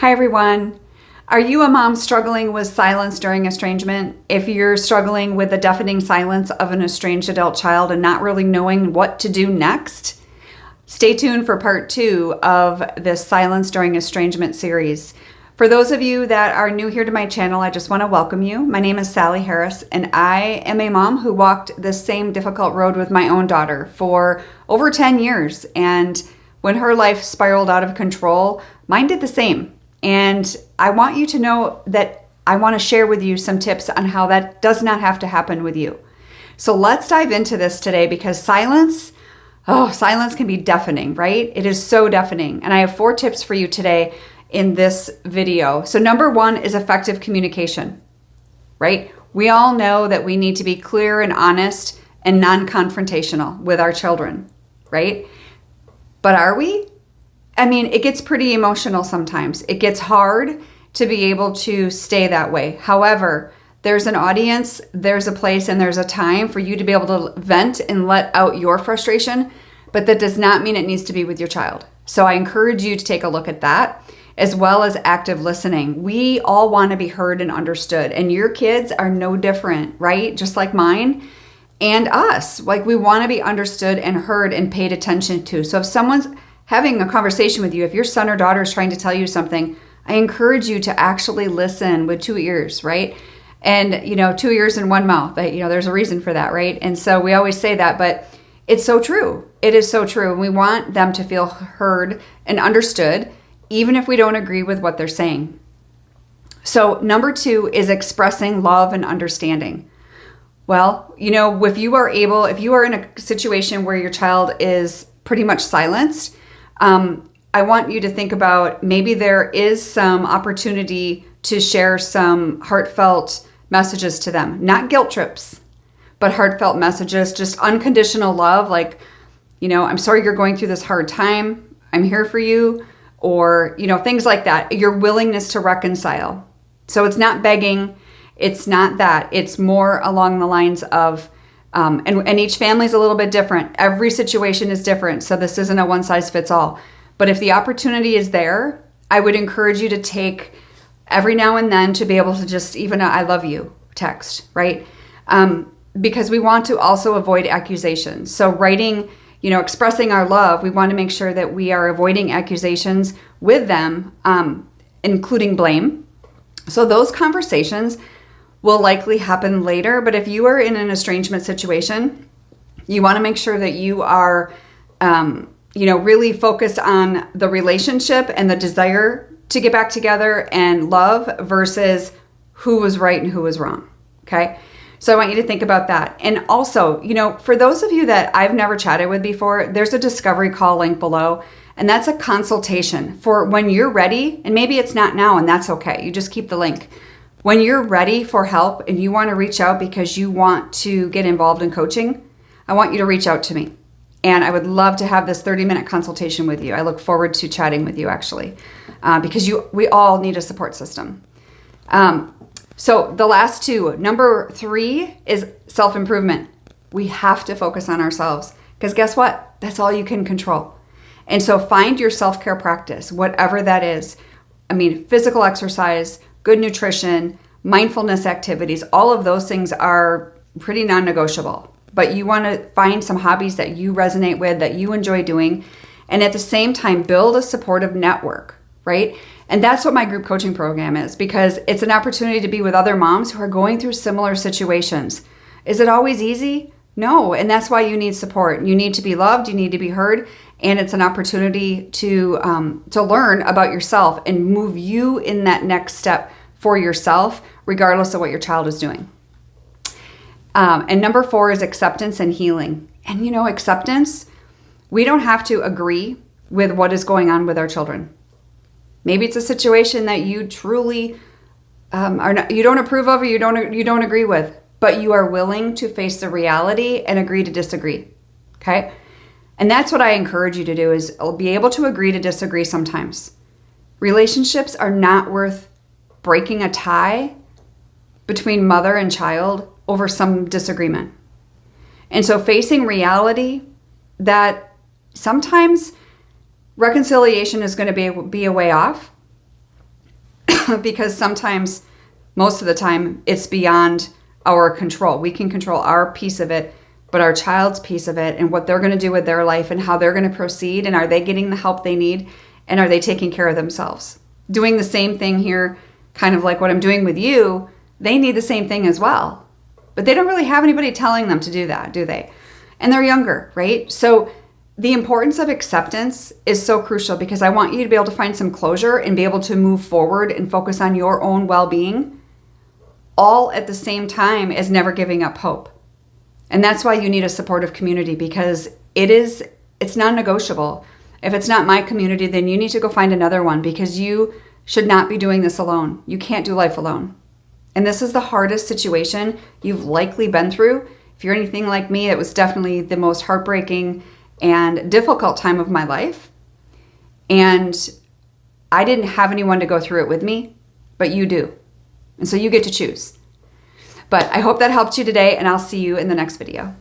Hi everyone. Are you a mom struggling with silence during estrangement? If you're struggling with the deafening silence of an estranged adult child and not really knowing what to do next, stay tuned for part 2 of this Silence During Estrangement series. For those of you that are new here to my channel, I just want to welcome you. My name is Sally Harris, and I am a mom who walked this same difficult road with my own daughter for over 10 years. And when her life spiraled out of control, mine did the same. And I want you to know that I want to share with you some tips on how that does not have to happen with you. So let's dive into this today, because silence can be deafening, right? It is so deafening. And I have 4 tips for you today in this video. So number 1 is effective communication, right? We all know that we need to be clear and honest and non-confrontational with our children, right? But are we? I mean, it gets pretty emotional sometimes. It gets hard to be able to stay that way. However, there's an audience, there's a place, and there's a time for you to be able to vent and let out your frustration, but that does not mean it needs to be with your child. So I encourage you to take a look at that, as well as active listening. We all want to be heard and understood, and your kids are no different, right? Just like mine and us. Like, we want to be understood and heard and paid attention to. So if someone's having a conversation with you, if your son or daughter is trying to tell you something, I encourage you to actually listen with 2 ears, right? And, 2 ears and 1 mouth. There's a reason for that, right? And so we always say that, but it's so true. It is so true. And we want them to feel heard and understood, even if we don't agree with what they're saying. So number 2 is expressing love and understanding. Well, if you are in a situation where your child is pretty much silenced, I want you to think about maybe there is some opportunity to share some heartfelt messages to them. Not guilt trips, but heartfelt messages, just unconditional love. Like, I'm sorry you're going through this hard time. I'm here for you. Or, things like that. Your willingness to reconcile. So it's not begging. It's not that. It's more along the lines of, and each family is a little bit different. Every situation is different. So this isn't a one size fits all. But if the opportunity is there, I would encourage you to take every now and then to be able to just even a I love you text, right? Because we want to also avoid accusations. So writing, expressing our love, we want to make sure that we are avoiding accusations with them, including blame. So those conversations will likely happen later. But if you are in an estrangement situation, you want to make sure that you are, really focused on the relationship and the desire to get back together and love versus who was right and who was wrong. Okay. So I want you to think about that. And also, for those of you that I've never chatted with before, there's a discovery call link below, and that's a consultation for when you're ready. And maybe it's not now, and that's okay. You just keep the link. When you're ready for help and you want to reach out because you want to get involved in coaching, I want you to reach out to me. And I would love to have this 30-minute consultation with you. I look forward to chatting with you, actually, because we all need a support system. So the last 2, number 3 is self-improvement. We have to focus on ourselves, because guess what? That's all you can control. And so find your self-care practice, whatever that is. I mean, physical exercise, good nutrition, mindfulness activities, all of those things are pretty non-negotiable. But you want to find some hobbies that you resonate with, that you enjoy doing, and at the same time, build a supportive network, right? And that's what my group coaching program is, because it's an opportunity to be with other moms who are going through similar situations. Is it always easy? No, and that's why you need support. You need to be loved, you need to be heard, and it's an opportunity to learn about yourself and move you in that next step for yourself, regardless of what your child is doing. And number 4 is acceptance and healing. And acceptance, we don't have to agree with what is going on with our children. Maybe it's a situation that you truly you don't approve of, or you don't agree with, but you are willing to face the reality and agree to disagree. Okay? And that's what I encourage you to do, is be able to agree to disagree sometimes. Relationships are not worth breaking a tie between mother and child over some disagreement. And so facing reality that sometimes reconciliation is going to be a way off, because sometimes, most of the time, it's beyond our control. We can control our piece of it, but our child's piece of it and what they're going to do with their life and how they're going to proceed, and are they getting the help they need, and are they taking care of themselves? Doing the same thing here, kind of like what I'm doing with you, they need the same thing as well. But they don't really have anybody telling them to do that, do they? And they're younger, right? So the importance of acceptance is so crucial, because I want you to be able to find some closure and be able to move forward and focus on your own well-being, all at the same time as never giving up hope. And that's why you need a supportive community, because it's non-negotiable. If it's not my community, then you need to go find another one, because you should not be doing this alone. You can't do life alone. And this is the hardest situation you've likely been through. If you're anything like me, it was definitely the most heartbreaking and difficult time of my life. And I didn't have anyone to go through it with me, but you do. And so you get to choose. But I hope that helped you today, and I'll see you in the next video.